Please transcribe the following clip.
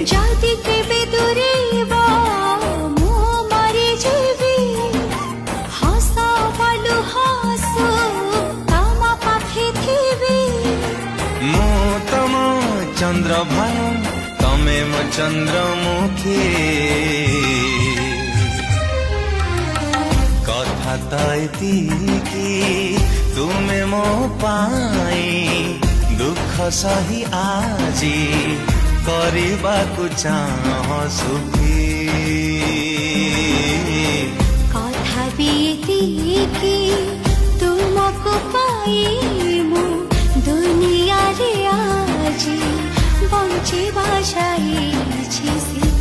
যদি কেবে দূরে মু মরি যাবি হাসা বলু হাসু তম পাখে থিবি মু তম চন্দ্রভানু তমে মো চন্দ্রমুখী কথা তো এতিকি तुमे मो पाई दुख सही आजी କରିବାକୁ ଚାହ ସୁଖୀ କଥା ବି ଏତିକି ତୁମକୁ ପାଇ ମୁଁ ଦୁନିଆରେ ଆଜି ବଞ୍ଚିବା ଯାଇଛି ଶିଖି